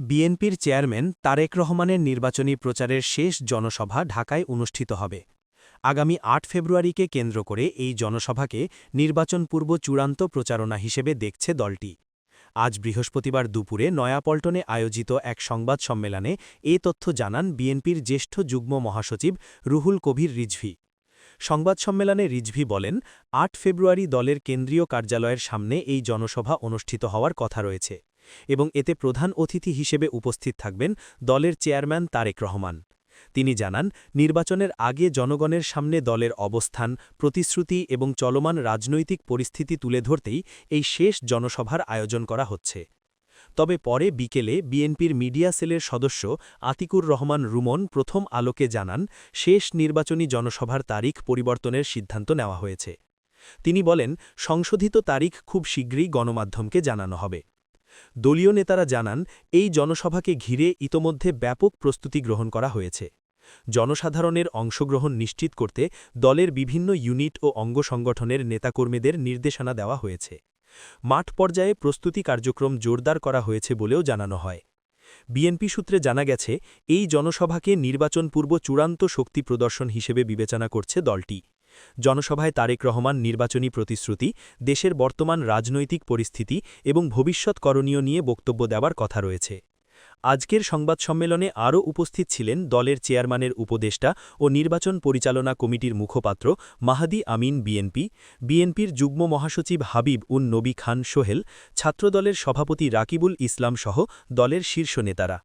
বিএনপির চেয়ারম্যান তারেক রহমানের নির্বাচনী প্রচারের শেষ জনসভা ঢাকায় অনুষ্ঠিত হবে। আগামী ৮ ফেব্রুয়ারিকে কেন্দ্র করে এই জনসভাকে নির্বাচনপূর্ব চূড়ান্ত প্রচারণা হিসেবে দেখছে দলটি। আজ বৃহস্পতিবার দুপুরে নয়াপল্টনে আয়োজিত এক সংবাদ সম্মেলনে এ তথ্য জানান বিএনপির জ্যেষ্ঠ যুগ্ম মহাসচিব রুহুল কবির রিজভী। সংবাদ সম্মেলনে রিজভী বলেন, ৮ ফেব্রুয়ারি দলের কেন্দ্রীয় কার্যালয়ের সামনে এই জনসভা অনুষ্ঠিত হওয়ার কথা রয়েছে এবং এতে প্রধান অতিথি হিসেবে উপস্থিত থাকবেন দলের চেয়ারম্যান তারেক রহমান। তিনি জানান, নির্বাচনের আগে জনগণের সামনে দলের অবস্থান, প্রতিশ্রুতি এবং চলমান রাজনৈতিক পরিস্থিতি তুলে ধরতেই এই শেষ জনসভার আয়োজন করা হচ্ছে। তবে পরে বিকেলে বিএনপির মিডিয়া সেলের সদস্য আতিকুর রহমান রুমন প্রথম আলোকে জানান, শেষ নির্বাচনী জনসভার তারিখ পরিবর্তনের সিদ্ধান্ত নেওয়া হয়েছে। তিনি বলেন, সংশোধিত তারিখ খুব শীঘ্রই গণমাধ্যমকে জানানো হবে। দলীয় নেতারা জানান, এই জনসভাকে ঘিরে ইতোমধ্যে ব্যাপক প্রস্তুতি গ্রহণ করা হয়েছে। জনসাধারণের অংশগ্রহণ নিশ্চিত করতে দলের বিভিন্ন ইউনিট ও অঙ্গ সংগঠনের নেতাকর্মীদের নির্দেশনা দেওয়া হয়েছে। মাঠ পর্যায়ে প্রস্তুতি কার্যক্রম জোরদার করা হয়েছে বলেও জানানো হয়। বিএনপি সূত্রে জানা গেছে, এই জনসভাকে নির্বাচনপূর্ব চূড়ান্ত শক্তি প্রদর্শন হিসেবে বিবেচনা করছে দলটি। জনসভায় তারেক রহমান নির্বাচনী প্রতিশ্রুতি, দেশের বর্তমান রাজনৈতিক পরিস্থিতি এবং ভবিষ্যৎ করণীয় নিয়ে বক্তব্য দেওয়ার কথা রয়েছে। আজকের সংবাদ সম্মেলনে আরও উপস্থিত ছিলেন দলের চেয়ারম্যানের উপদেষ্টা ও নির্বাচন পরিচালনা কমিটির মুখপাত্র মাহাদি আমিন বিএনপির যুগ্ম মহাসচিব হাবিব উন নবী খান সোহেল, ছাত্রদলের সভাপতি রাকিবুল ইসলাম সহ দলের শীর্ষ নেতারা।